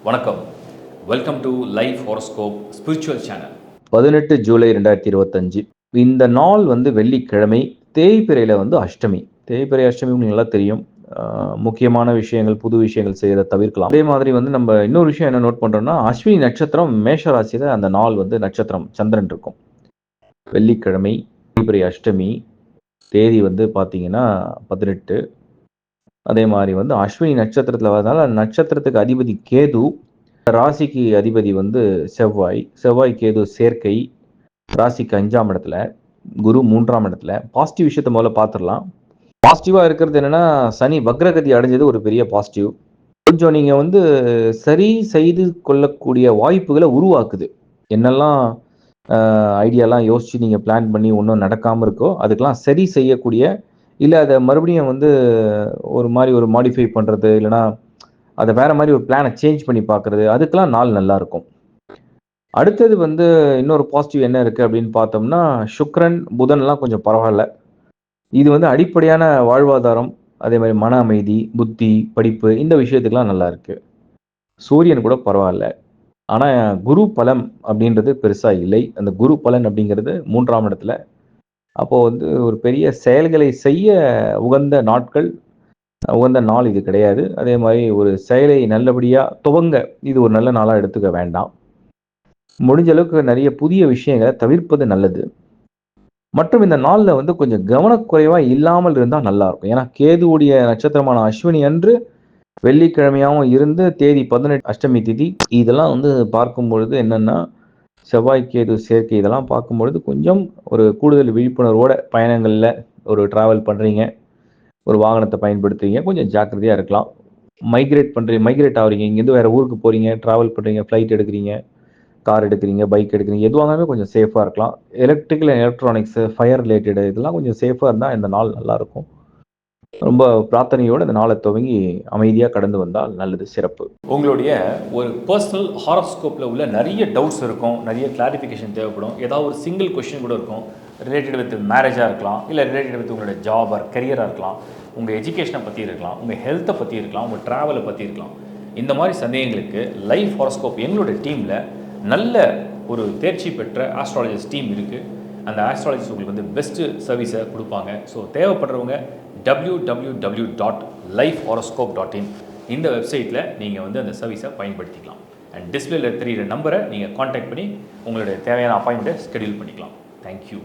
வணக்கம். Welcome to life horoscope spiritual channel. 18 July 2025 இந்த நாள் வெள்ளிக்கிழமை. தேய்பிறையில் அஷ்டமி. தேய்பிறை அஷ்டமி உங்களுக்கு நல்லா தெரியும். முக்கியமான விஷயங்கள், புது விஷயங்கள் செய்யறதை தவிர்க்கலாம். அதே மாதிரி நம்ம இன்னொரு விஷயம் என்ன நோட் பண்றோம்னா, அஸ்வினி நட்சத்திரம் மேஷ ராசியில அந்த நாள் நட்சத்திரம் சந்திரன் இருக்கும். வெள்ளிக்கிழமை, தேய்பிறை அஷ்டமி, தேதி பார்த்தீங்கன்னா 18. அதே மாதிரி அஸ்வினி நட்சத்திரத்தில் வரதுனால நட்சத்திரத்துக்கு அதிபதி கேது, ராசிக்கு அதிபதி செவ்வாய். செவ்வாய் கேது சேர்க்கை. ராசிக்கு 5ஆம் இடத்துல, குரு 3ஆம் இடத்துல. பாசிட்டிவ் விஷயத்த முதல்ல பார்த்துடலாம். பாசிட்டிவா இருக்கிறது என்னன்னா, சனி வக்ரகதி அடைஞ்சது ஒரு பெரிய பாசிட்டிவ். கொஞ்சம் நீங்க சரி செய்து கொள்ளக்கூடிய வாய்ப்புகளை உருவாக்குது. என்னெல்லாம் ஐடியாலாம் யோசிச்சு நீங்க பிளான் பண்ணி ஒன்றும் நடக்காம இருக்கோ அதுக்கெல்லாம் சரி செய்யக்கூடிய, இல்லை அதை மறுபடியும் ஒரு மாதிரி ஒரு மாடிஃபை பண்றது, இல்லைன்னா அதை வேற மாதிரி ஒரு பிளானை சேஞ்ச் பண்ணி பார்க்கறது, அதுக்கெல்லாம் நாள் நல்லா இருக்கும். அடுத்தது இன்னொரு பாசிட்டிவ் என்ன இருக்கு அப்படின்னு பார்த்தோம்னா, சுக்கிரன் புதன்லாம் கொஞ்சம் பரவாயில்ல. இது அடிப்படையான வாழ்வாதாரம், அதே மாதிரி மன அமைதி, புத்தி, படிப்பு, இந்த விஷயத்துக்கெல்லாம் நல்லா இருக்கு. சூரியன் கூட பரவாயில்ல. ஆனா குரு பலம் அப்படின்றது பெருசா இல்லை. அந்த குரு பலன் அப்படிங்கிறது 3ஆம் இடத்துல. அப்போ ஒரு பெரிய செயல்களை செய்ய உகந்த நாட்கள், உகந்த நாள் இது கிடையாது. அதே மாதிரி ஒரு செயலை நல்லபடியா துவங்க இது ஒரு நல்ல நாளா எடுத்துக்க வேண்டாம். முடிஞ்ச அளவுக்கு நிறைய புதிய விஷயங்களை தவிர்ப்பது நல்லது. மற்றும் இந்த நாள்ல கொஞ்சம் கவனக்குறைவா இல்லாமல் இருந்தா நல்லா இருக்கும். ஏன்னா கேதுவுடைய நட்சத்திரமான அஸ்வினி அன்று வெள்ளிக்கிழமையாகவும் இருந்து தேதி 18 அஷ்டமி திதி. இதெல்லாம் பார்க்கும் பொழுது என்னன்னா, செவ்வாய் கேது சேர்க்கை இதெல்லாம் பார்க்கும் பொழுது கொஞ்சம் ஒரு கூடுதல் விழிப்புணர்வோட பயணங்கள்ல ஒரு டிராவல் பண்றீங்க, ஒரு வாகனத்தை பயன்படுத்துறீங்க, கொஞ்சம் ஜாக்கிரதையா இருக்கலாம். மைக்ரேட் ஆகுறீங்க, இங்கேருந்து வேற ஊருக்கு போறீங்க, டிராவல் பண்றீங்க, ஃப்ளைட் எடுக்கிறீங்க, கார் எடுக்கிறீங்க, பைக் எடுக்கிறீங்க, எதுவாகவே கொஞ்சம் சேஃபாக இருக்கலாம். Electrical and electronics, fire related இதெல்லாம் கொஞ்சம் சேஃபாக இருந்தால் இந்த நாள் நல்லாயிருக்கும். ரொம்ப பிரார்த்தனையோடு இந்த நாளை துவங்கி அமைதியாக கடந்து வந்தால் நல்லது, சிறப்பு. உங்களுடைய ஒரு பர்சனல் ஹாரோஸ்கோப்பில் உள்ள நிறைய டவுட்ஸ் இருக்கும், நிறைய கிளாரிஃபிகேஷன் தேவைப்படும். ஏதாவது ஒரு சிங்கிள் கொஷின் கூட இருக்கும், ரிலேட்டட் வித் மேரேஜாக இருக்கலாம், இல்லை ரிலேட்டட் வித் உங்களோட ஜாப் ஆர் கரியராக இருக்கலாம், உங்கள் எஜுகேஷனை பற்றி இருக்கலாம், உங்கள் ஹெல்த்தை பற்றி இருக்கலாம், உங்கள் ட்ராவலை பற்றி இருக்கலாம். இந்த மாதிரி சந்தேகங்களுக்கு லைஃப் ஹாரோஸ்கோப் எங்களோட டீமில் நல்ல ஒரு தேர்ச்சி பெற்ற ஆஸ்ட்ராலஜிஸ்ட் டீம் இருக்குது. அந்த ஆஸ்ட்ராலஜிஸ்ட் உங்களுக்கு பெஸ்ட்டு சர்வீஸை கொடுப்பாங்க. ஸோ தேவைப்படுறவங்க www.lifehoroscope.in இந்த வெப்சைட்டில் நீங்கள் அந்த சர்வீஸை பயன்படுத்திக்கலாம். அண்ட் டிஸ்பிளேல தெரிகிற நம்பரை நீங்கள் காண்டாக்ட் பண்ணி உங்களுடைய தேவையான அப்பாயின்மெண்ட்டை ஸ்கெடியூல் பண்ணிக்கலாம். தேங்க்யூ.